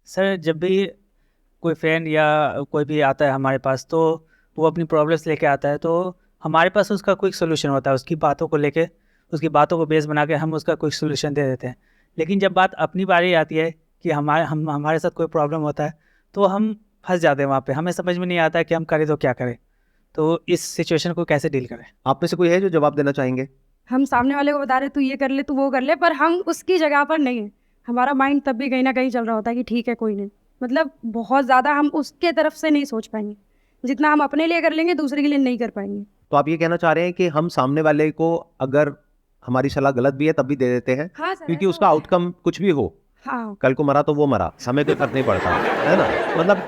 Sir जब भी कोई फ्रेंड या कोई भी आता है हमारे पास तो वो अपनी प्रॉब्लम्स लेके आता है, तो हमारे पास उसका क्विक सोल्यूशन होता है। उसकी बातों को लेके, उसकी बातों को बेस बना के हम उसका क्विक सोल्यूशन दे देते हैं। लेकिन जब बात अपनी बारी आती है कि हमारे साथ कोई प्रॉब्लम होता है, तो हम फंस जाते हैं वहाँ पे। हमें समझ में नहीं आता है कि हम करें तो क्या करें, तो इस सिचुएशन को कैसे डील करें। आप में से कोई है जो जवाब देना चाहेंगे? हम सामने वाले को बता रहे तू ये कर ले, तू वो कर ले, पर हम उसकी जगह पर नहीं है। हमारा माइंड तब भी कहीं ना कहीं चल रहा होता है कि ठीक है कोई नहीं। मतलब बहुत ज़्यादा हम उसके तरफ से नहीं सोच पाएंगे, जितना हम अपने लिए कर लेंगे दूसरे के लिए नहीं कर पाएंगे। तो आप ये कहना चाह रहे हैं कि हम सामने वाले को अगर हमारी सलाह गलत भी है तब भी दे देते हैं, हाँ सर, क्योंकि ऐसा उसका होता है। आउटकम कुछ भी हो, हाँ कल को मरा तो वो मरा, हमें कोई फर्क नहीं पड़ता, है ना? मतलब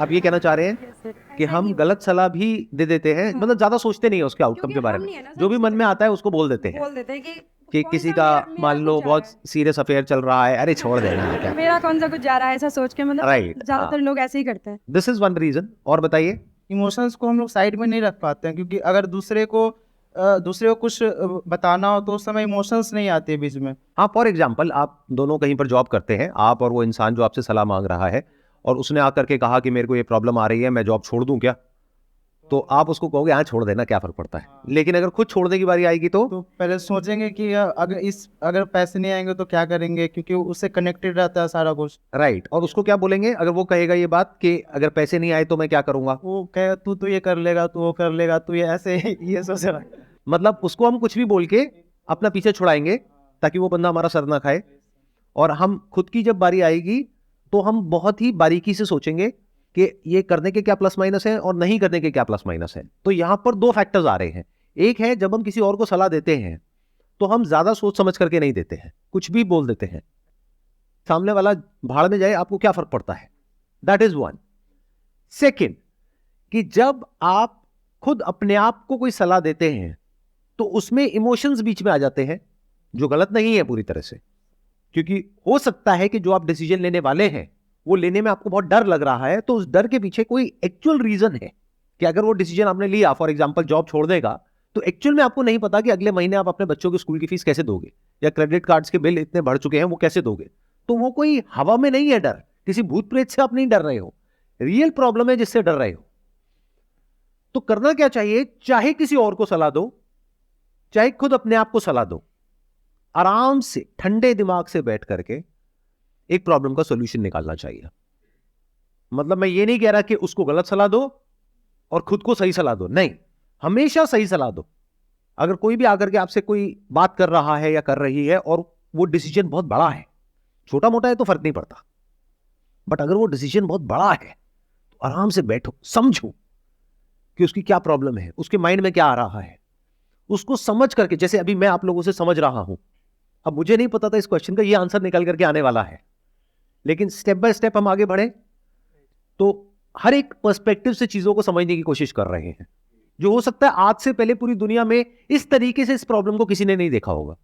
आप ये कहना चाह रहे हैं कि हम गलत सलाह भी दे देते हैं, मतलब ज्यादा सोचते नहीं है उसके आउटकम के बारे में, जो भी मन में आता है उसको बोल देते हैं। बोल देते हैं कि कौन किसी सा का मेरा मान लो कुछ जा बहुत रहा सीरियस अफेयर चल रहा है, अरे छोड़ देना क्या, मेरा कौन सा कुछ जा रहा है, ऐसा सोच के मतलब राइट। ज्यादातर लोग ऐसे ही करते हैं। This is one reason. और बताइए। इमोशंस को हम लोग साइड में नहीं रख पाते हैं, क्योंकि अगर दूसरे को कुछ बताना हो तो उस समय इमोशंस नहीं आते बीच में। हाँ, फॉर एग्जाम्पल आप दोनों कहीं पर जॉब करते हैं, आप और वो इंसान जो आपसे सलाह मांग रहा है, और उसने आकर के कहा कि मेरे को ये प्रॉब्लम आ रही है, मैं जॉब छोड़ दूं क्या? तो आप उसको कहोगे हाँ छोड़ देना, क्या फर्क पड़ता है। लेकिन अगर खुद छोड़ने की बारी आएगी तो पहले सोचेंगे कि अगर पैसे नहीं आएंगे तो क्या करेंगे, क्योंकि उससे कनेक्टेड रहता है सारा कुछ। राइट। और उसको क्या बोलेंगे अगर वो कहेगा ये बात कि अगर पैसे नहीं आए तो मैं क्या करूंगा? वो कहेगा तू तो ये कर लेगा, तू वो कर लेगा, तू ये ऐसे ये सोच रहा है। मतलब उसको हम कुछ भी बोल के अपना पीछे छुड़ाएंगे ताकि वो बंदा हमारा सर ना खाए। और हम खुद की जब बारी आएगी तो हम बहुत ही बारीकी से सोचेंगे कि ये करने के क्या प्लस माइनस है और नहीं करने के क्या प्लस माइनस है। तो यहां पर दो फैक्टर्स आ रहे हैं। एक है जब हम किसी और को सलाह देते हैं तो हम ज्यादा सोच समझ करके नहीं देते हैं, कुछ भी बोल देते हैं, सामने वाला भाड़ में जाए आपको क्या फर्क पड़ता है। That is one. सेकेंड, कि जब आप खुद अपने आप को कोई सलाह देते हैं तो उसमें इमोशंस बीच में आ जाते हैं, जो गलत नहीं है पूरी तरह से, क्योंकि हो सकता है कि जो आप डिसीजन लेने वाले हैं वो लेने में आपको बहुत डर लग रहा है, तो उस डर के पीछे कोई एक्चुअल रीजन है कि अगर वो डिसीजन आपने लिया, फॉर एग्जांपल जॉब छोड़ने का, तो एक्चुअल में आपको नहीं पता कि अगले महीने आप अपने बच्चों की स्कूल की फीस कैसे दोगे, या क्रेडिट कार्ड्स के बिल इतने बढ़ चुके हैं वो कैसे दोगे। तो वो कोई हवा में नहीं है डर, किसी भूत प्रेत से आप नहीं डर रहे हो, रियल प्रॉब्लम है जिससे डर रहे हो। तो करना क्या चाहिए, चाहे किसी और को सलाह दो, चाहे खुद अपने आप को सलाह दो, आराम से ठंडे दिमाग से बैठ करके एक प्रॉब्लम का सॉल्यूशन निकालना चाहिए। मतलब मैं ये नहीं कह रहा कि उसको गलत सलाह दो और खुद को सही सलाह दो, नहीं, हमेशा सही सलाह दो। अगर कोई भी आकर के आपसे कोई बात कर रहा है या कर रही है और वो डिसीजन बहुत बड़ा है, छोटा मोटा है तो फर्क नहीं पड़ता, बट अगर वो डिसीजन बहुत बड़ा है तो आराम से बैठो, समझो कि उसकी क्या प्रॉब्लम है, उसके माइंड में क्या आ रहा है, उसको समझ करके। जैसे अभी मैं आप लोगों से समझ रहा हूं, अब मुझे नहीं पता था इस क्वेश्चन का ये आंसर निकल करके आने वाला है, लेकिन स्टेप बाय स्टेप हम आगे बढ़े तो हर एक पर्सपेक्टिव से चीजों को समझने की कोशिश कर रहे हैं, जो हो सकता है आज से पहले पूरी दुनिया में इस तरीके से इस प्रॉब्लम को किसी ने नहीं देखा होगा।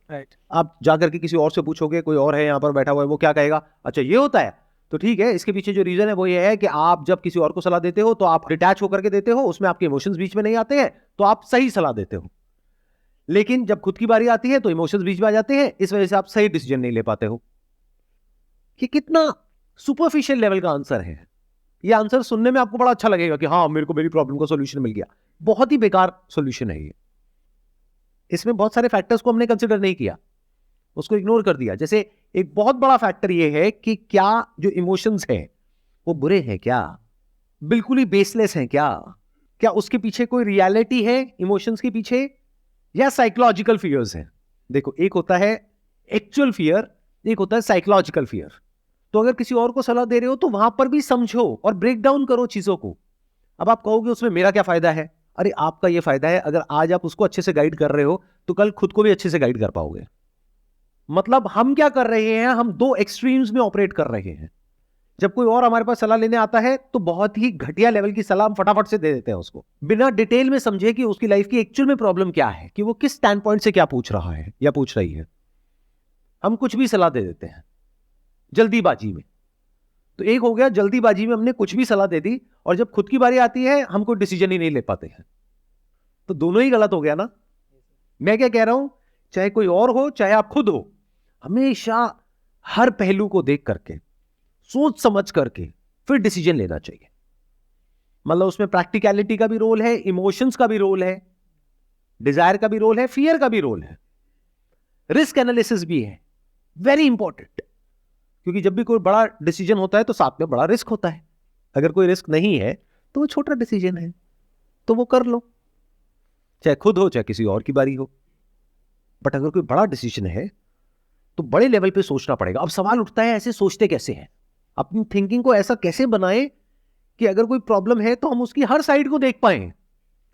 राइट। आप जाकर के किसी और से पूछोगे, कोई और है यहां पर बैठा हुआ है, वो क्या कहेगा, अच्छा ये होता है, तो ठीक है, इसके पीछे जो रीजन है वो ये है कि आप जब किसी और को सलाह देते हो तो आप डिटैच होकर के देते हो, उसमें आपके इमोशंस बीच में नहीं आते हैं, तो आप सही सलाह देते हो। लेकिन जब खुद की बारी आती है तो इमोशंस बीच में आ जाते हैं, इस वजह से आप सही डिसीजन नहीं ले पाते हो। कि कितना सुपरफिशियल लेवल का आंसर है। ये आंसर सुनने में आपको बड़ा अच्छा लगेगा कि हाँ मेरे को मेरी प्रॉब्लम का सॉल्यूशन मिल गया, बहुत ही बेकार सॉल्यूशन है ये। इसमें बहुत सारे फैक्टर्स को हमने कंसिडर नहीं किया, उसको इग्नोर कर दिया। जैसे एक बहुत बड़ा फैक्टर ये है कि क्या जो इमोशंस हैं वो बुरे हैं क्या, बिल्कुल ही बेसलेस हैं क्या उसके पीछे कोई रियलिटी है इमोशंस के पीछे, या साइकोलॉजिकल फियर्स हैं। देखो, एक होता है एक्चुअल फियर, एक होता है साइकोलॉजिकल फियर। तो अगर किसी और को सलाह दे रहे हो तो वहां पर भी समझो और ब्रेक डाउन करो चीजों को। अब आप कहोगे उसमें मेरा क्या फायदा है, अरे आपका ये फायदा है, अगर आज आप उसको अच्छे से गाइड कर रहे हो तो कल खुद को भी अच्छे से गाइड कर पाओगे। मतलब हम क्या कर रहे हैं, हम दो एक्सट्रीम्स में ऑपरेट कर रहे हैं। जब कोई और हमारे पास सलाह लेने आता है तो बहुत ही घटिया लेवल की सलाह हम फटाफट से दे देते हैं उसको, बिना डिटेल में समझे कि उसकी लाइफ की एक्चुअल में प्रॉब्लम क्या है, कि वो किस स्टैंड पॉइंट से क्या पूछ रहा है या पूछ रही है। हम कुछ भी सलाह दे देते हैं जल्दीबाजी में। तो एक हो गया, जल्दीबाजी में हमने कुछ भी सलाह दे दी, और जब खुद की बारी आती है हम कोई डिसीजन ही नहीं ले पाते हैं। तो दोनों ही गलत हो गया ना। मैं क्या कह रहा हूं, चाहे कोई और हो चाहे आप खुद हो, हमेशा हर पहलू को देख करके सोच समझ करके फिर डिसीजन लेना चाहिए। मतलब उसमें प्रैक्टिकलिटी का भी रोल है, इमोशंस का भी रोल है, डिजायर का भी रोल है, फियर का भी रोल है, रिस्क एनालिसिस भी है, वेरी इंपॉर्टेंट। क्योंकि जब भी कोई बड़ा डिसीजन होता है तो साथ में बड़ा रिस्क होता है। अगर कोई रिस्क नहीं है तो वो छोटा डिसीजन है, तो वो कर लो, चाहे खुद हो चाहे किसी और की बारी हो। बट अगर कोई बड़ा डिसीजन है तो बड़े लेवल पे सोचना पड़ेगा। अब सवाल उठता है, ऐसे सोचते कैसे हैं? अपनी थिंकिंग को ऐसा कैसे बनाएं कि अगर कोई प्रॉब्लम है तो हम उसकी हर साइड को देख पाए,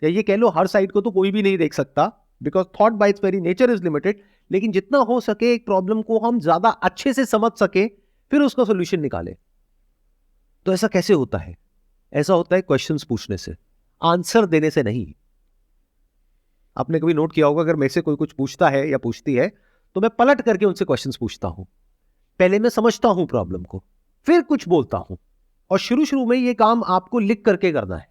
या ये कह लो हर साइड को तो कोई भी नहीं देख सकता, because thought bye it's very nature is limited. लेकिन जितना हो सके एक प्रॉब्लम को हम ज्यादा अच्छे से समझ सके, फिर उसका सोल्यूशन निकाले। तो ऐसा कैसे होता है? ऐसा होता है क्वेश्चंस पूछने से, आंसर देने से नहीं। आपने कभी नोट किया होगा, अगर मेरे से कोई कुछ पूछता है या पूछती है तो मैं पलट करके उनसे क्वेश्चंस पूछता हूं। पहले मैं समझता हूं प्रॉब्लम को, फिर कुछ बोलता हूं। और शुरू में ये काम आपको लिख करके करना है।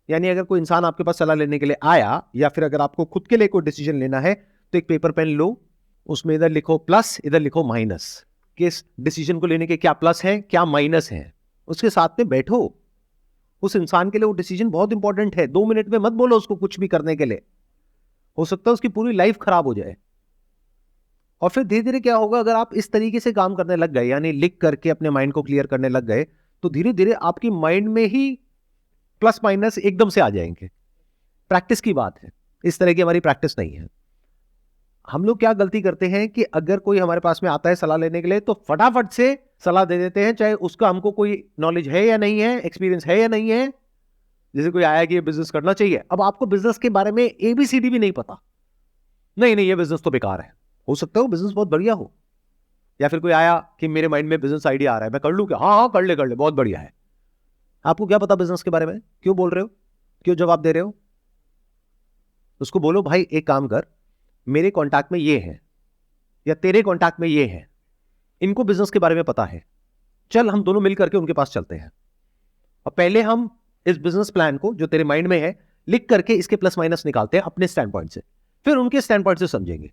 यानी अगर कोई इंसान आपके पास सलाह लेने के लिए आया, या फिर अगर आपको खुद के लिए कोई डिसीजन लेना है, तो एक पेपर पेन लो, उसमें इधर लिखो प्लस, इधर लिखो माइनस, कि इस डिसीजन को लेने के क्या प्लस है क्या माइनस है। उसके साथ में बैठो। उस इंसान के लिए वो डिसीजन बहुत इंपॉर्टेंट है। 2 मिनट में मत बोलो उसको कुछ भी करने के लिए, हो सकता है उसकी पूरी लाइफ खराब हो जाए। और फिर धीरे धीरे क्या होगा, अगर आप इस तरीके से काम करने लग गए, यानी लिख करके अपने माइंड को क्लियर करने लग गए, तो धीरे धीरे आपकी माइंड में ही प्लस माइनस एकदम से आ जाएंगे। प्रैक्टिस की बात है, इस तरह की हमारी प्रैक्टिस नहीं है। हम लोग क्या गलती करते हैं कि अगर कोई हमारे पास में आता है सलाह लेने के लिए, तो फटाफट से सलाह दे देते हैं, चाहे उसका हमको कोई नॉलेज है या नहीं है, एक्सपीरियंस है या नहीं है। जैसे कोई आया कि ये बिजनेस करना चाहिए, अब आपको बिजनेस के बारे में ABCD भी नहीं पता, नहीं ये बिजनेस तो बेकार है। हो सकता है वो बिजनेस बहुत बढ़िया हो। या फिर कोई आया कि मेरे माइंड में बिजनेस आइडिया आ रहा है, मैं कर लूं क्या? हाँ कर ले बहुत बढ़िया है। आपको क्या पता बिजनेस के बारे में? क्यों बोल रहे हो, क्यों जवाब दे रहे हो? उसको बोलो भाई एक काम कर, मेरे कॉन्टैक्ट में ये है या तेरे कॉन्टैक्ट में ये है, इनको बिजनेस के बारे में पता है, चल हम दोनों मिल करके उनके पास चलते हैं, और पहले हम इस बिजनेस प्लान को जो तेरे माइंड में है लिख करके इसके प्लस माइनस निकालते हैं अपने स्टैंड पॉइंट से, फिर उनके स्टैंड पॉइंट से समझेंगे,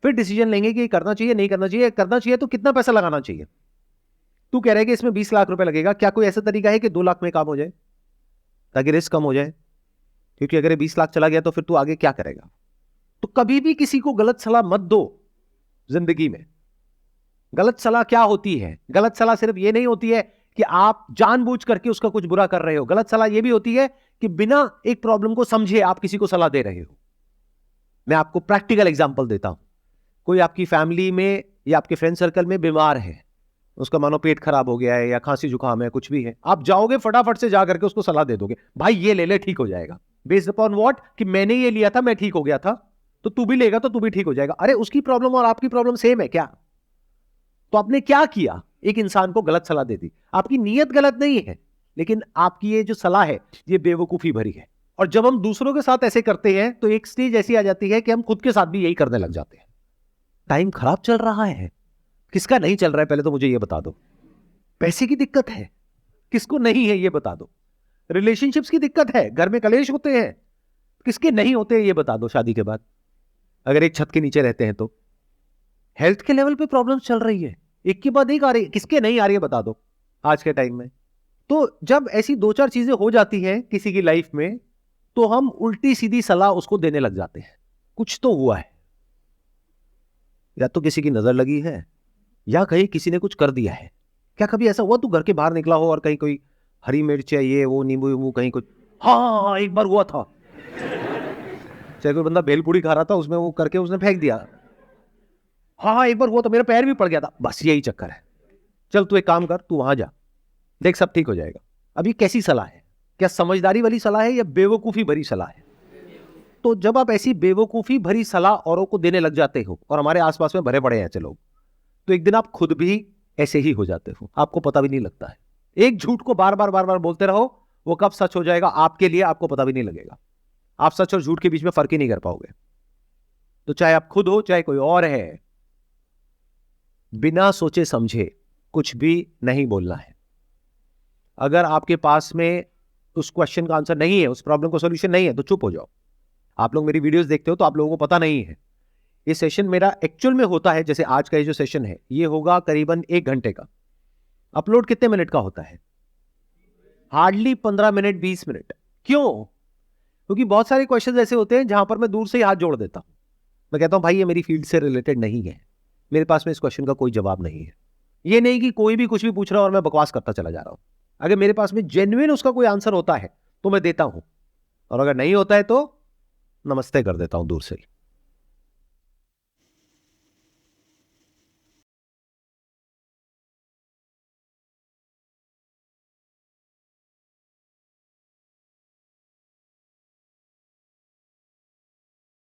फिर डिसीजन लेंगे कि करना चाहिए नहीं करना चाहिए, करना चाहिए तो कितना पैसा लगाना चाहिए। तू कह रहा है कि इसमें 20 लाख रुपए लगेगा, क्या कोई ऐसा तरीका है कि 2 लाख में काम हो जाए, ताकि रिस्क कम हो जाए? क्योंकि अगर 20 लाख चला गया तो फिर तू आगे क्या करेगा? तो कभी भी किसी को गलत सलाह मत दो। जिंदगी में गलत सलाह क्या होती है? गलत सलाह सिर्फ ये नहीं होती है कि आप जानबूझ करके उसका कुछ बुरा कर रहे हो। गलत सलाह यह भी होती है कि बिना एक प्रॉब्लम को समझे आप किसी को सलाह दे रहे हो। मैं आपको प्रैक्टिकल एग्जांपल देता हूं। कोई आपकी फैमिली में या आपके फ्रेंड सर्कल में बीमार है, उसका मानो पेट खराब हो गया है या खांसी जुकाम है, कुछ भी है, आप जाओगे फटाफट से जाकर के उसको सलाह दे दोगे, भाई ये ले ले ठीक हो जाएगा। Based upon what? कि मैंने ये लिया था, मैं ठीक हो गया था, तो तू भी लेगा तो तू भी ठीक हो जाएगा। अरे उसकी प्रॉब्लम और आपकी प्रॉब्लम सेम है क्या? तो आपने क्या किया? एक इंसान को गलत सलाह दे दी। आपकी नीयत गलत नहीं है, लेकिन आपकी ये जो सलाह है ये बेवकूफी भरी है। और जब हम दूसरों के साथ ऐसे करते हैं तो एक स्टेज ऐसी आ जाती है कि हम खुद के साथ भी यही करने लग जाते हैं। टाइम खराब चल रहा है, किसका नहीं चल रहा है पहले तो मुझे ये बता दो। पैसे की दिक्कत है, किसको नहीं है ये बता दो। रिलेशनशिप्स की दिक्कत है, घर में कलेश होते हैं, किसके नहीं होते हैं ये बता दो। शादी के बाद अगर एक छत के नीचे रहते हैं तो हेल्थ के लेवल पे प्रॉब्लम चल रही है, एक के बाद एक आ रही है, किसके नहीं आ रही है बता दो आज के टाइम में। तो जब ऐसी 2-4 चीजें हो जाती हैं किसी की लाइफ में, तो हम उल्टी सीधी सलाह उसको देने लग जाते हैं। कुछ तो हुआ है, या तो किसी की नजर लगी है या कहीं किसी ने कुछ कर दिया है। क्या कभी ऐसा हुआ तू घर के बाहर निकला हो और कहीं कोई हरी मिर्च है ये वो नींबू वींबू कहीं कुछ? हाँ एक बार हुआ था, चाहे कोई बंदा भेलपूरी खा रहा था, उसमें वो करके उसने फेंक दिया। हाँ एक बार हुआ तो मेरा पैर भी पड़ गया था। बस यही चक्कर है। चल तू एक काम कर, तू वहां जा, देख सब ठीक हो जाएगा। अभी कैसी सलाह है? क्या समझदारी वाली सलाह है या बेवकूफी भरी सलाह है? तो जब आप ऐसी बेवकूफी भरी सलाह औरों को देने लग जाते हो, और हमारे आसपास में भरे पड़े हैं ऐसे लोग, तो एक दिन आप खुद भी ऐसे ही हो जाते हो, आपको पता भी नहीं लगता है। एक झूठ को बार बार बोलते रहो, वो कब सच हो जाएगा आपके लिए आपको पता भी नहीं लगेगा। आप सच और झूठ के बीच में फर्क ही नहीं कर पाओगे। तो चाहे आप खुद हो चाहे कोई और है, बिना सोचे समझे कुछ भी नहीं बोलना है। अगर आपके पास में उस क्वेश्चन का आंसर नहीं है, उस प्रॉब्लम का सॉल्यूशन नहीं है, तो चुप हो जाओ। आप लोग मेरी वीडियोस देखते हो तो आप लोगों को पता नहीं है, ये सेशन मेरा एक्चुअल में होता है, जैसे आज का ये जो सेशन है ये होगा करीबन 1 घंटे का। अपलोड कितने मिनट का होता है? Hardly 15 minute 20 minute. क्यों? क्योंकि बहुत सारे क्वेश्चन ऐसे होते हैं जहां पर मैं दूर से ही हाथ जोड़ देता हूं, मैं कहता हूं भाई ये मेरी फील्ड से रिलेटेड नहीं है, मेरे पास में इस क्वेश्चन का कोई जवाब नहीं है। ये नहीं कि कोई भी कुछ भी पूछ रहा है और मैं बकवास करता चला जा रहा हूं। अगर मेरे पास में जेन्युइन उसका कोई आंसर होता है तो मैं देता हूं, और अगर नहीं होता है तो नमस्ते कर देता हूं दूर से ही।